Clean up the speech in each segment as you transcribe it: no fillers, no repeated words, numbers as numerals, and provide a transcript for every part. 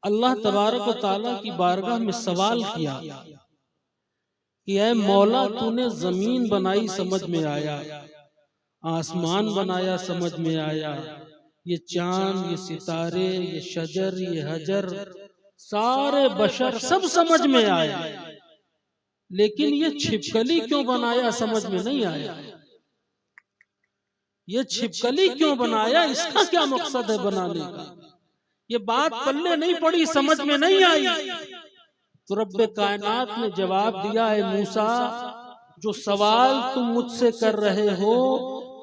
अल्लाह तबारक व तआला की बारगाह में सवाल किया कि ऐ मौला, तूने जमीन बनाई समझ में आया, आसमान बनाया समझ में आया, ये चांद, ये सितारे, ये शजर, ये हजर, सारे बशर सब समझ में आया, लेकिन ये छिपकली क्यों बनाया समझ में नहीं आया। ये छिपकली क्यों बनाया, इसका क्या मकसद है बनाने का, ये बात पल्ले नहीं पड़ी, समझ में नहीं आई। तो रब्बे कायनात ने जवाब दिया, है मूसा, जो सवाल तुम मुझसे कर रहे हो,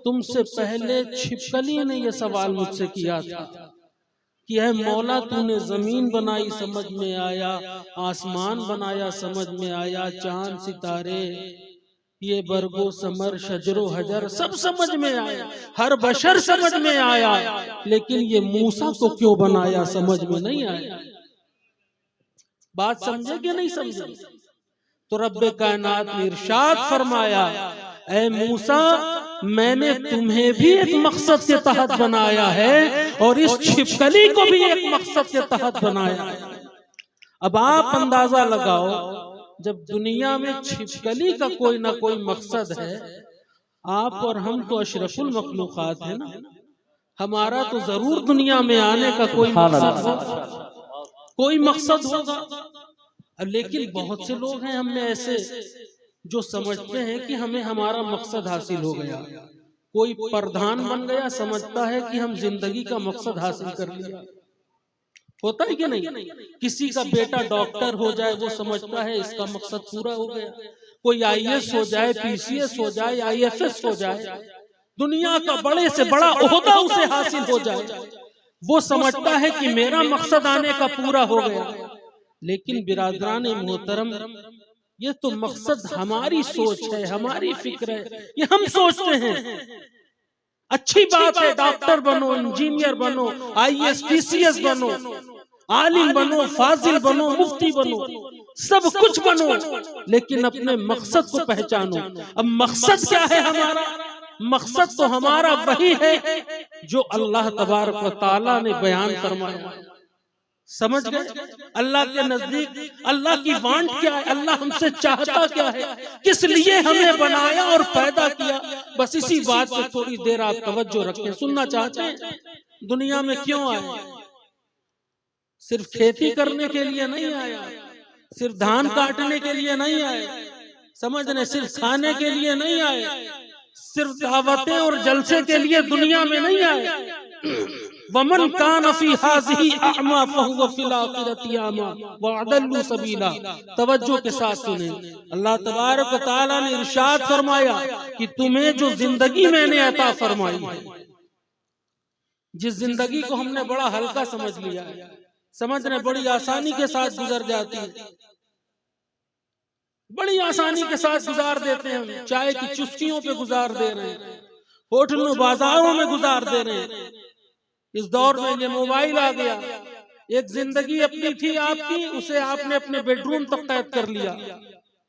तुमसे पहले छिपकली ने यह सवाल मुझसे किया था कि है मौला, तूने जमीन बनाई समझ में आया, आसमान बनाया समझ में आया, चांद सितारे, ये बरगो समर शजरो हजर सब समझ में आया, हर बशर समझ में आया, लेकिन ये मूसा को क्यों बनाया समझ में नहीं आया। बात समझे कि नहीं समझे। तो रब्बे कायनात ने इरशाद फरमाया, ऐ मूसा, मैंने तुम्हें भी एक मकसद के तहत बनाया है और इस छिपकली को भी एक मकसद के तहत बनाया है। अब आप अंदाजा लगाओ, जब दुनिया में छिपकली का कोई ना कोई मकसद है, आप और हम तो अशरफुल मखलूकात है ना, हमारा तो जरूर दुनिया में आने का कोई मकसद होगा, कोई मकसद होगा। लेकिन बहुत से लोग हैं हम में ऐसे जो समझते हैं कि हमें हमारा मकसद हासिल हो गया। कोई प्रधान बन गया, समझता है कि हम जिंदगी का मकसद हासिल कर लिया। होता है कि नहीं। किसी का बेटा डॉक्टर हो जाए, वो समझता है इसका मकसद पूरा हो गया। कोई IAS हो जाए, PCS हो जाए, IFS हो जाए, दुनिया का बड़े से बड़ा ओहदा उसे हासिल हो जाए, वो समझता है कि मेरा मकसद आने का पूरा हो गया। लेकिन बिरादरान मोहतरम, ये तो मकसद हमारी सोच है, हमारी फिक्र है, ये हम सोचते हैं। अच्छी बात है, डॉक्टर बनो, इंजीनियर बनो, IAS PCS बनो, आलिम बनो, फाजिल बनो, मुफ्ती बनो, सब कुछ बनो, लेकिन अपने मकसद को पहचानो। अब मकसद क्या है हमारा? मकसद तो हमारा वही है जो अल्लाह तबारक व तआला ने बयान फरमाया। समझ गए। अल्लाह के नजदीक अल्लाह की वांट क्या है, अल्लाह हमसे चाहता क्या है, किस लिए हमें बनाया और पैदा किया। बस इसी बात पे थोड़ी देर आप तवज्जो रखें। सुनना चाहते हैं दुनिया में क्यों आए? सिर्फ खेती करने के लिए नहीं आया, सिर्फ धान काटने के लिए नहीं आए, समझ रहे, सिर्फ खाने के लिए नहीं आए, सिर्फ दावतें और जलसे के लिए दुनिया में नहीं आए। वमन कान फी हाज़िही अअमा फहुव फिल आखिरति अमा व अदल्लु सबीला। तवज्जो के साथ सुने, अल्लाह तबारक व तआला ने इरशाद फरमाया कि तुम्हें जो जिंदगी मैंने अता फरमाई है, जिस जिंदगी को हमने बड़ा हल्का समझ लिया है, समझ रहे, बड़ी आसानी के साथ गुजर जाती है, बड़ी आसानी के साथ गुजार देते हैं हम। चाय की चुस्कियों पे गुजार दे रहे हैं, होटलों बाजारों में गुजार दे रहे हैं। इस दौर में ये मोबाइल आ गया, एक जिंदगी अपनी थी आपकी, उसे आपने अपने बेडरूम तक कैद कर लिया,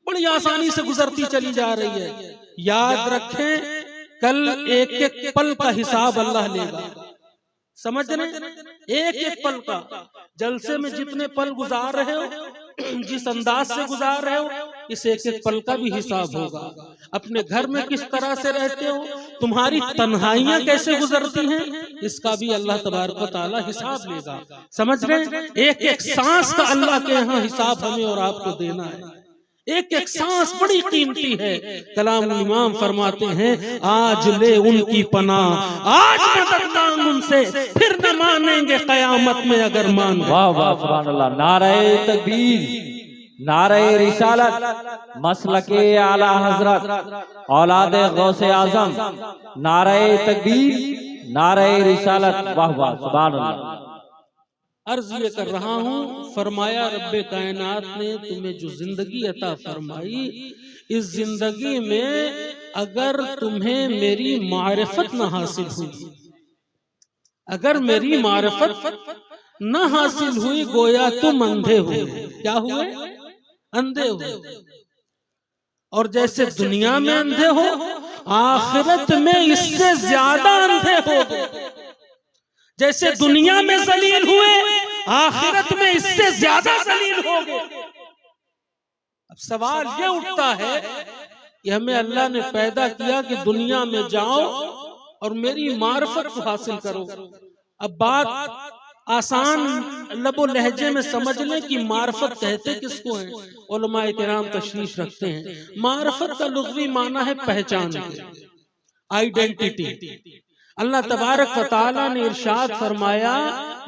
बड़ी आसानी से गुजरती चली जा रही है। याद रखें, कल एक एक पल का हिसाब अल्लाह लेगा। समझ रहे, एक एक पल का। जलसे में जितने पल गुजार रहे हो, जिस अंदाज से गुजार रहे हो, इस एक एक पल का भी हिसाब होगा। अपने घर में किस तरह से रहते हो, तुम्हारी तन्हाइयां कैसे गुजरती हैं, इसका भी अल्लाह तबारक व तआला हिसाब लेगा। समझ रहे, एक एक सांस का अल्लाह के यहाँ हिसाब हमें और आपको देना है। एक एक सांस बड़ी कीमती है। कलाम इमाम फरमाते हैं, आज ले उनकी पनाह, आज मदद मांग उनसे, फिर न मानेंगे कयामत में अगर मान। वाह वाह, सुभान अल्लाह। नारे तकबीर, नारे रिसालत, मसलके आला हजरत, औलादे गौसे आजम, नारे तकबीर, नारे रिसालत, वाह वाह, सुभान अल्लाह। अर्ज ये कर रहा हूँ, फरमाया रब्बे कायनात ने तुम्हें जो जिंदगी अता फरमाई, इस जिंदगी में अगर तुम्हें मेरी मारिफत न हासिल हुई, अगर मेरी मारिफत न हासिल हुई, गोया तुम अंधे हुए। क्या हुए? अंधे हुए। और जैसे दुनिया में अंधे हो, आखिरत में इससे ज्यादा अंधे हो। जैसे दुनिया में जलील हुए, आखिरत में इससे ज्यादा जलील होगे। अब सवाल ये उठता है कि हमें अल्लाह ने पैदा किया कि दुनिया में जाओ और मेरी मार्फत को हासिल करो। अब बात आसान लबो लहजे में समझ लें कि मार्फत कहते किसको है। उलमाए किराम तशरीफ रखते हैं, मार्फत का लुग़वी माना है पहचान, आइडेंटिटी। अल्लाह तबारक व तआला ने इरशाद फरमाया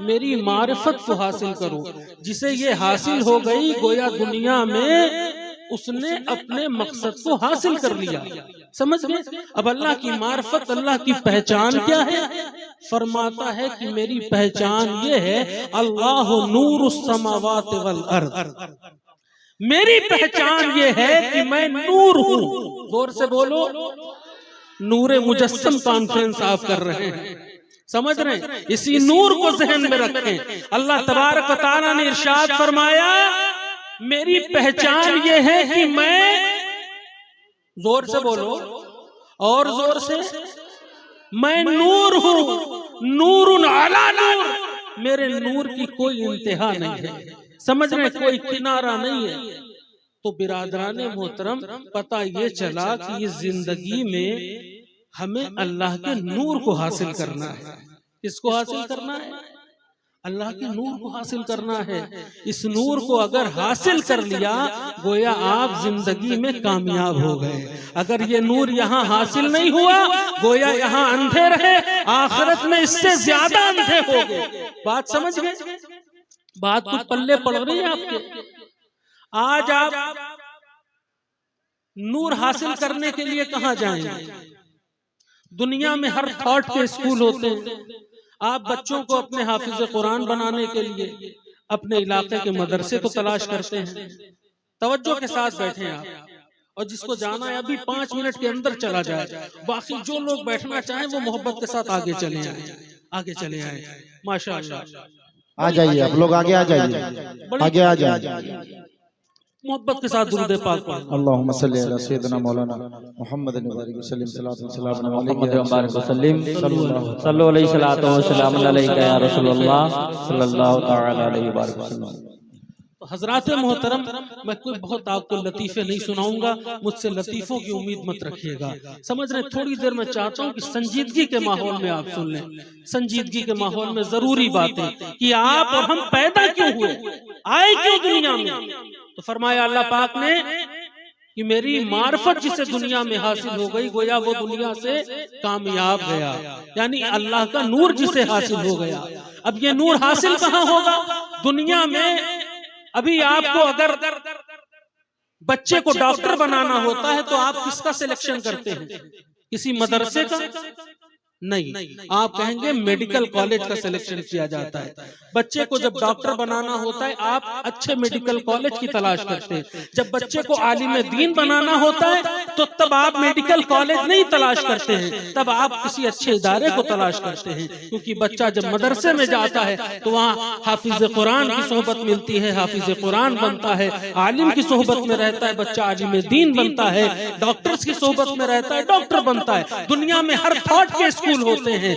मेरी मार्फत को हासिल करो। जिसे ये हासिल हो गई गोया दुनिया में उसने अपने मकसद को हासिल कर लिया। समझ गए। अब अल्लाह की मार्फत, अल्लाह की पहचान क्या है? फरमाता है कि मेरी पहचान ये है अल्लाह नूरुस समावाति वल अर्द। मेरी पहचान ये है कि मैं नूर हूँ। जोर से बोलो। नूरे मुजस्सम कॉन्फ्रेंस आप कर रहे हैं, समझ रहे हैं? इसी नूर को जहन में रखें। अल्लाह तबारक व तआला ने इरशाद फरमाया मेरी पहचान ये है कि मैं, जोर से बोलो और जोर से, मैं नूर हूँ, नूरुन अला नूर। मेरे नूर की कोई इंतहा नहीं है, समझ रहे? कोई किनारा नहीं है। तो बिरादराने मोहतरम, पता ये चला कि इस जिंदगी में हमें अल्लाह के नूर को हासिल करना है। किसको हासिल करना है? अल्लाह के नूर को हासिल करना है। इस नूर को अगर हासिल कर लिया गोया आप जिंदगी में कामयाब हो गए। अगर ये नूर यहाँ हासिल नहीं हुआ गोया यहाँ अंधे रहे, आखिरत में इससे ज्यादा अंधे हो गए। बात समझ गए? बात कुछ पल्ले पड़ रही है आपके? आज आप नूर हासिल करने के लिए कहाँ जाएंगे? दुनिया में हर थॉट के स्कूल होते हैं। आप बच्चों को अपने हाफिज कुरान बनाने के लिए अपने इलाके के मदरसे को तलाश करते हैं। तवज्जो के साथ बैठे आप, और जिसको जाना है अभी 5 मिनट के अंदर चला जाए। बाकी जो लोग बैठना चाहें वो मोहब्बत के साथ आगे चले आए, आगे चले आए। माशाअल्लाह, आ जाइए आप लोग, आगे आ जाइए, आगे आ जाइए। मोहब्बत के साथ दुरूद पाक पढ़ो। अल्लाहुम्मा सल्ली अला सय्यिदिना मौलाना मुहम्मद व सल्लिम सलातु व सलाम मोहम्मद मुबारक वसल्लम सल्लल्लाहु अलैहि सलातु व सलाम अलैका या रसूलुल्लाह सल्लल्लाहु तआला अलैहि वसल्लम। तो हजरात मोहतरम, मैं कोई बहुत आपको लतीफे नहीं सुनाऊंगा, मुझसे लतीफों की उम्मीद मत रखिएगा। समझ रहे? थोड़ी देर में चाहता हूँ कि संजीदगी के माहौल में आप सुन लें। संजीदगी के माहौल में जरूरी बातें कि आप और हम पैदा क्यों हुए, आए क्यों दुनिया में। तो फरमाया अल्लाह पाक ने कि मेरी मार्फत जिसे दुनिया में हासिल हो गई गोया वो दुनिया से कामयाब गया। यानी अल्लाह का नूर जिसे हासिल हो गया। अब ये नूर हासिल कहाँ होगा? दुनिया में। अभी आपको अगर बच्चे को डॉक्टर बनाना होता है तो आप किसका सिलेक्शन करते हैं? किसी मदरसे का नहीं, आप कहेंगे मेडिकल कॉलेज का सिलेक्शन किया जाता है। बच्चे को जब डॉक्टर बनाना होता है आप अच्छे मेडिकल कॉलेज की तलाश करते हैं। जब बच्चे को आलिम दीन बनाना होता है तो तब आप मेडिकल कॉलेज नहीं तलाश करते हैं, तब आप किसी अच्छे इदारे को तलाश करते हैं। क्योंकि बच्चा जब मदरसे में जाता है तो वहाँ हाफिज कुरान की सोहबत मिलती है, हाफिज कुरान बनता है। आलिम की सोहबत में रहता है बच्चा, आलिम दीन बनता है। डॉक्टर्स की सोहबत में रहता है, डॉक्टर बनता है। दुनिया में हर थॉट के स्कूल होते हैं।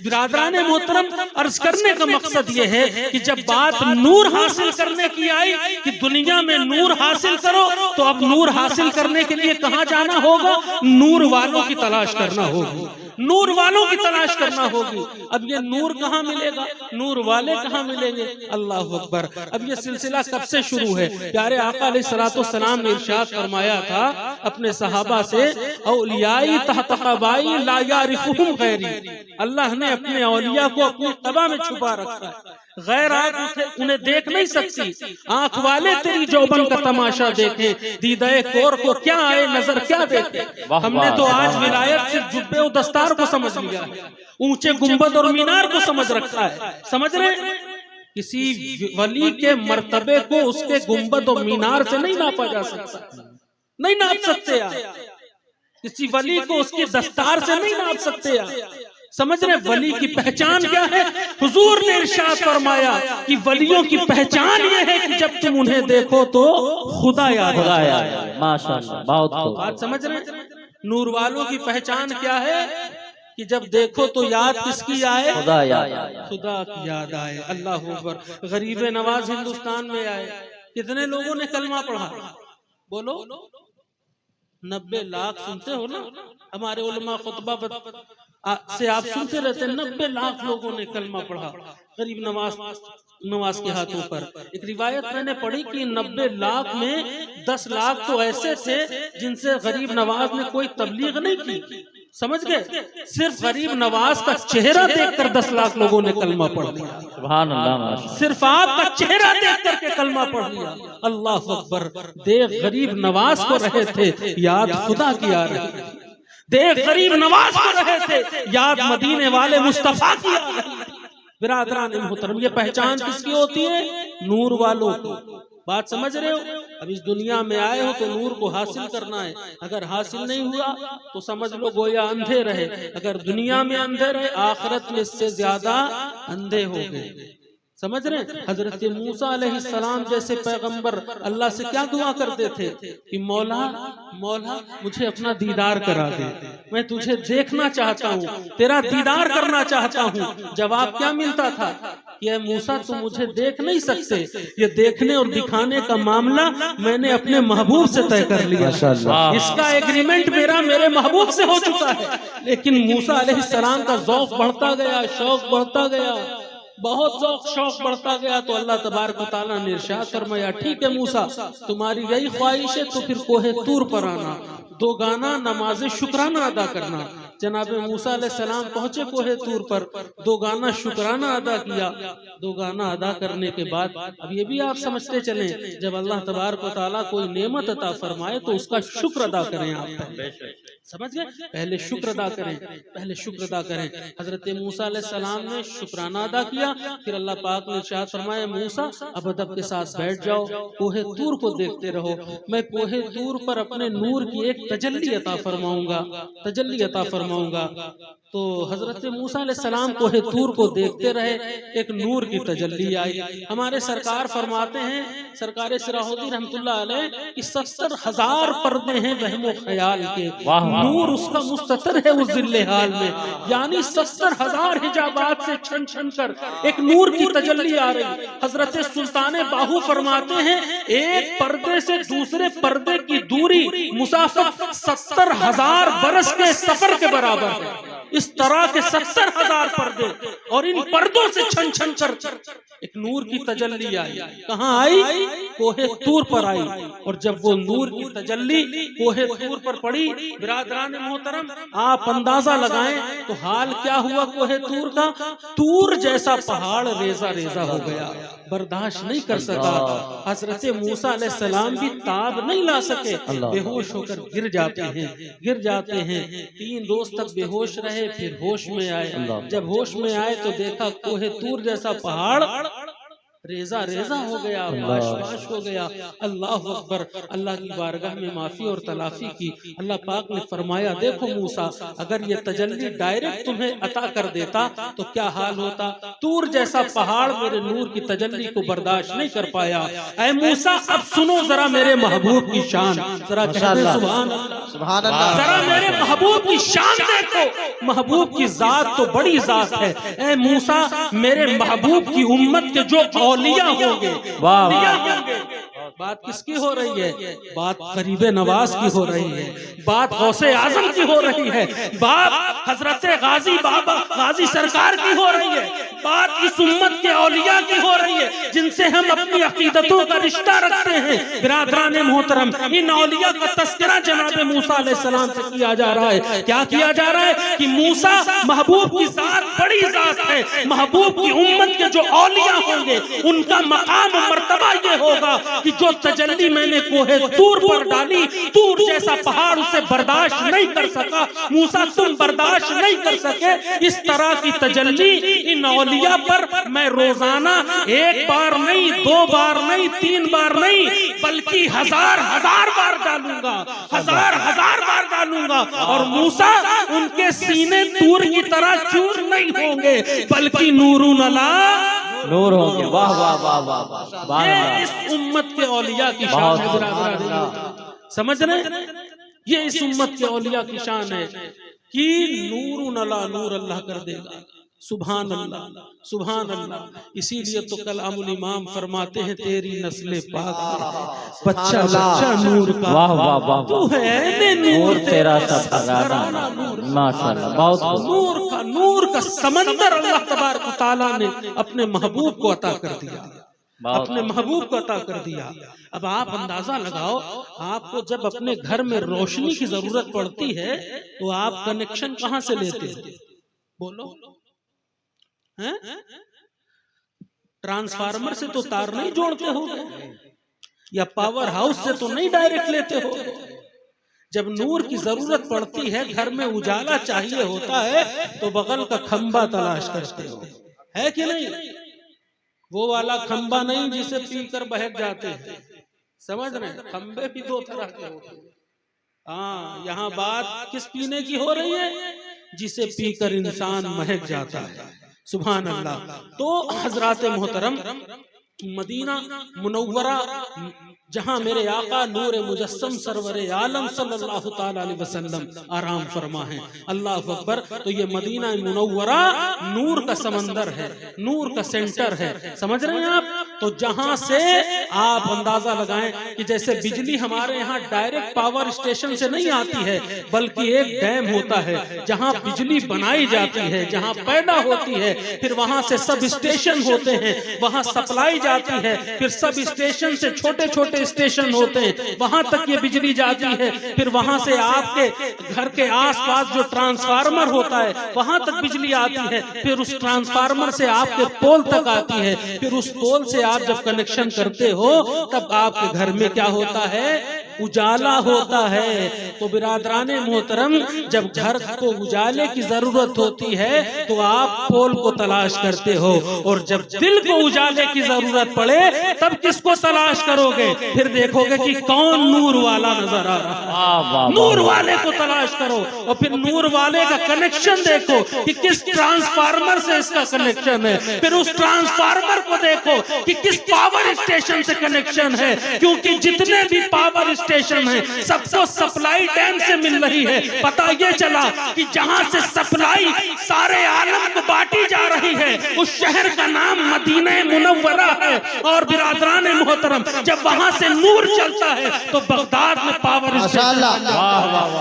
बिरादराने मोहतरम, अर्ज करने का मकसद यह है कि जब बात नूर हासिल करने की आई कि दुनिया में नूर हासिल करो, तो अब नूर हासिल करने के लिए कहाँ जाना होगा? नूर वालों की तलाश करना होगी, नूर वालों की तलाश करना होगी। अब ये नूर कहाँ मिलेगा? नूर वाले कहाँ मिलेंगे? अल्लाह अकबर। अब ये सिलसिला कब से शुरू है? प्यारे आका अलैहिस्सलातु वस्सलाम ने इरशाद फरमाया था अपने सहाबा से, औलियाई तहत क़बाई ला यारिफुहुम गैरी। अल्लाह ने अपने औलिया को अपनी क़बा में छुपा रखा है, गैर आँख उन्हें देख नहीं सकती। आंख वाले तेरी जौबन का तमाशा देखें, दीदाए कोर को क्या आए नजर क्या देखे। हमने तो आज विलायत से जुब्बे और दस्तार को समझ लिया है, ऊंचे गुंबद और मीनार को समझ रखा है। समझ रहे? किसी वली के मर्तबे को उसके गुंबद और मीनार से नहीं नापा जा सकता, नहीं नाप सकते आप। किसी वली को उसकी दस्तार से नहीं नाप सकते आप। समझ रहे? वली की पहचान क्या है? हुजूर ने इरशाद फरमाया कि वलियों की पहचान ये है कि जब तुम उन्हें देखो तो खुदा याद आता है। माशाअल्लाह, बहुत बात समझ रहे? नूर वालों की पहचान क्या है? कि जब देखो तो याद किसकी आए? खुदा याद। खुदा की याद आए। अल्लाह अकबर। गरीब नवाज हिंदुस्तान में आए, कितने लोगों ने कलमा पढ़ा? बोलो 90 लाख। सुनते हो ना हमारे उलमा खुतबा से आप सुनते रहते, 90 लाख लोगों ने कलमा पढ़ा गरीब नवाज के हाथों पर। एक रिवायत मैंने पढ़ी कि 90 लाख में 10 लाख तो ऐसे थे जिनसे गरीब नवाज ने कोई तबलीग नहीं की। समझ गए? सिर्फ गरीब नवाज का चेहरा देखकर 10 लाख लोगों ने कलमा पढ़ लिया। सुभान अल्लाह। सिर्फ आपका चेहरा देख करके कलमा पढ़ लिया। अल्लाह अकबर। देख गरीब नवाज को रहे थे याद खुदा की आ रही थी। देख गरीब नवाज को रहे थे याद मदीने वाले मुस्तफा की आ रही थी। बिरादरान मोहतरम, ये पहचान किसकी होती है? नूर वालों की। बात समझ रहे हो? अब इस दुनिया में आए हो तो नूर को हासिल करना है। अगर हासिल नहीं हुआ तो समझ लो गोया अंधे रहे। अगर दुनिया में अंधे रहे, आखिरत में इससे ज्यादा अंधे हो गए। समझ रहे? हजरत मूसा अलैहिस्सलाम जैसे पैगंबर अल्लाह से क्या दुआ करते थे कि मौला मौला मुझे अपना दीदार करा दे, मैं तुझे देखना चाहता हूँ, तेरा दीदार करना चाहता हूँ। जवाब क्या मिलता था कि मूसा तुम मुझे देख नहीं सकते, ये देखने और दिखाने का मामला मैंने अपने महबूब से तय कर लिया। इसका एग्रीमेंट मेरे महबूब से हो चुका है। लेकिन मूसा अलैहिस्सलाम का ज़ौक़ बढ़ता गया, शौक बढ़ता गया, बहुत शौक बढ़ता गया। तो अल्लाह तबारक व तआला ने इरशाद फरमाया, ठीक है मूसा तुम्हारी यही ख्वाहिश है तो फिर कोहे तूर पर आना, 2 गाना नमाज शुक्राना अदा करना। जनाब मूसा अलैहिस्सलाम पहुंचे कोहे तूर पर, 2 गाना शुक्राना अदा किया। 2 गाना अदा करने के बाद अब ये भी आप समझते चलें, जब अल्लाह तबारक व तआला कोई नेमत अता फरमाए तो उसका शुक्र अदा करें। आप समझ गए? पहले शुक्र अदा करें, पहले शुक्र अदा करें। हजरत मूसा अलैहिस्सलाम ने शुक्राना अदा किया, फिर अल्लाह पाक ने इरशाद फरमाया मूसा अब अदब के साथ बैठ जाओ, कोहे तूर को देखते रहो, मैं कोहे तूर पर अपने नूर की एक तजल्ली अता फरमाऊंगा, तजल्ली अता फरमाऊंगा। तो हजरत मूसा अलैहिस्सलाम कोहे तूर को देखते रहे, एक नूर की तजल्ली आई। हमारे सरकार फरमाते हैं, सरकार सिराहुद्दीन रहमतुल्लाह अलैह कि 70,000 पर्दे हैं वहमो ख्याल के, नूर उसका मुस्ततर है उस जिल्ले हाल में। यानी 70,000 हिजाबात से छन छन कर एक नूर की तजल्ली आ रही। हजरत सुल्तान बाहू फरमाते हैं एक पर्दे से दूसरे पर्दे की दूरी मुसाफत 70,000 बरस के सफर के बराबर है। इस तरह के 70,000 पर्दे और इन पर्दों से छन छन कर एक नूर की तजल्ली आई। कहाँ आई? कोहे तूर पर आई। और जब वो नूर की तजल्ली कोहे तूर पर पड़ी, बिरादरान मोहतरम आप अंदाजा लगाएं तो हाल क्या हुआ कोहे तूर का? तूर जैसा पहाड़ रेजा रेजा हो गया, बर्दाश्त नहीं कर सका। हजरत मूसा अलैहिस्सलाम भी ताब नहीं ला सके, बेहोश होकर गिर जाते हैं, गिर जाते हैं। 3 रोज तक बेहोश रहे, फिर होश में आए। जब होश में आए तो देखा कोहे तूर जैसा पहाड़ रेजा रेजा हो गया, बाश बाश हो गया। अल्लाह अकबर। अल्लाह की बारगाह में माफी और तलाफी की। अल्लाह पाक ने फरमाया देखो मूसा अगर ये तजल्ली डायरेक्ट तुम्हें अता कर देता तो क्या हाल होता? तूर जैसा पहाड़ मेरे नूर की तजल्ली को बर्दाश्त नहीं कर पाया। ऐ मूसा अब सुनो जरा मेरे महबूब की शान, जरा सुभान अल्लाह, जरा मेरे महबूब की शान देखो। महबूब की जात तो बड़ी जात है। ऐ मूसा मेरे महबूब की उम्मत के जो औलिया होंगे, बात किसकी हो रही है? बात करीब नवाज की हो रही है, बात गौसे आजम की हो रही है, बात हजरत गाजी बाबा गाजी सरकार की हो रही है, बात इस उम्मत के औलिया की हो रही है जिनसे हम अपनी अकीदतों का रिश्ता रखते हैं। बिरादरान मोहतरम इन औलिया का तस्करा जनाब मूसा अलैहिस्सलाम से किया जा रहा है। क्या किया जा रहा है कि मूसा महबूब की जात बड़ी जात है, महबूब की उम्मत के जो औलिया होंगे उनका मकाम मर्तबा ये होगा कि जो तजल्ली मैंने कोहे तूर पर डाली, तूर जैसा पहाड़ उसे बर्दाश्त नहीं कर सका। मूसा तुम बर्दाश्त नहीं कर सके इस तरह की तजल्ली इन औलिया पर मैं रोजाना 1 बार नहीं, 2 बार नहीं, 3 बार नहीं, बल्कि 1000 बार डालूंगा, 1000 बार डालूंगा। और मूसा उनके सीने तूर की तरह चूर नहीं होंगे बल्कि नूरुन अला नूर होंगे। वाह वाह वाह वाह वाह। ये इस उम्मत के औलिया की शान है। समझ रहे? ये इस उम्मत के औलिया की शान है। कि नूर अला नूर अल्लाह कर देगा। सुभान अल्लाह, सुभान अल्लाह। इसीलिए तो कलामुल इमाम फरमाते हैं तेरी नस्ले पाक में बच्चा बच्चा नूर का। वाह वाह वाह, तू है नूर तेरा सफराना नूर, माशाल्लाह, बहुत नूर का समंदर अल्लाह तबारक व तआला ने अपने महबूब को अता कर दिया, अपने महबूब को अता कर दिया। अब आप अंदाजा लगाओ, आपको जब अपने घर में रोशनी की जरूरत पड़ती है तो आप कनेक्शन कहां से लेते हो? बोलो, हैं? ट्रांसफार्मर से तो तार नहीं जोड़ते हो, या पावर हाउस से तो नहीं डायरेक्ट लेते हो। जब नूर की जरूरत पड़ती है, घर में उजाला चाहिए होता है, तो बगल का खंबा तलाश करते हो, है कि नहीं? वो वाला खंबा नहीं जिसे पीकर बहक जाते हैं, समझ रहे हैं? खंबे भी दो तरह के होते हैं। हाँ, यहाँ बात किस पीने की हो रही है? जिसे पीकर इंसान महक जाता है। सुभान अल्लाह। तो हजरात मोहतरम, मदीना मुनव्वरा जहां मेरे आका नूर मुजस्सम सरवर आलम सल्लल्लाहु ताला अलैहि वसल्लम आराम फरमा है, अल्लाह अकबर। तो ये मदीना मुनव्वरा नूर का समंदर है, नूर का सेंटर है, समझ रहे हैं आप? तो जहां से आप अंदाजा लगाएं कि जैसे बिजली हमारे यहाँ डायरेक्ट पावर स्टेशन से नहीं आती है, बल्कि एक डैम होता है जहां बिजली बनाई जाती है, जहां पैदा होती है, फिर वहां से सब स्टेशन होते हैं, वहां सप्लाई जाती है, फिर सब स्टेशन से छोटे छोटे स्टेशन होते हैं, वहां तक ये बिजली जाती है, फिर वहां से आपके घर के आसपास जो ट्रांसफार्मर होता है वहां तक बिजली आती है, फिर उस ट्रांसफार्मर से आपके पोल तक आती है, फिर उस पोल से आप जब कनेक्शन करते हो तब आपके घर में क्या होता है? उजाला होता है। तो बिरादराने मोहतरम, जब घर को उजाले की जरूरत होती है तो आप पोल को तलाश करते हो, और जब दिल को उजाले की जरूरत पड़े तब किसको तलाश करोगे? फिर देखोगे कि कौन नूर वाला नजर आ रहा है, नूर वाले को तलाश करो, और फिर नूर वाले का कनेक्शन देखो कि किस ट्रांसफार्मर से इसका कनेक्शन है, फिर उस ट्रांसफार्मर को देखो कि किस पावर स्टेशन से कनेक्शन है, क्योंकि जितने भी पावर स्टेशन है सबको सप्लाई डैम से मिल रही है। पता ये चला कि जहां से सप्लाई सारे आलम को बांटी जा रही है उस शहर का नाम मदीना मुनव्वरा है। और बिरादरान मोहतरम, जब वहां से नूर चलता है तो बगदाद में पावर स्टेशन,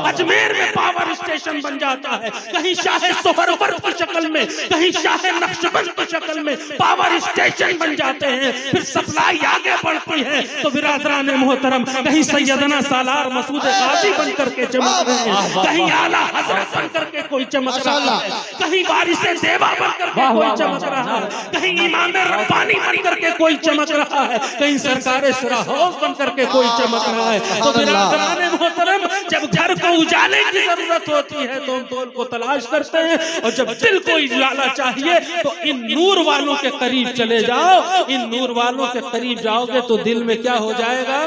अजमेर में पावर स्टेशन बन जाता है, कहीं शाह सोहरवर्द की शक्ल में, कहीं शाह नक्शबंद की शक्ल में पावर स्टेशन बन जाते हैं, फिर सप्लाई आगे बढ़ती है। तो बिरादरान मोहतरम, कहीं सैयदना सालार मसूद गाजी बन करके चमक रहे हैं, कहीं आला हजरत बन करके कोई चमक रहा है, कहीं वारिस देवा बन करके कोई चमक रहा है, कहीं इमाम रब्बानी बन करके कोई चमक रहा है, कहीं सरकार सराहौस बन करके कोई चमक रहा है। तो बिरादरान मोहतरम, जब घर को उजाले की जरूरत होती है तो हम पोल को तलाश करते हैं, और जब दिल को उजाला चाहिए तो इन नूर वालों के करीब चले जाओ। इन नूर वालों के करीब जाओगे तो दिल में क्या हो जाएगा?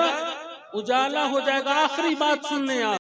उजाला हो जाएगा। आखिरी बात सुनने आप।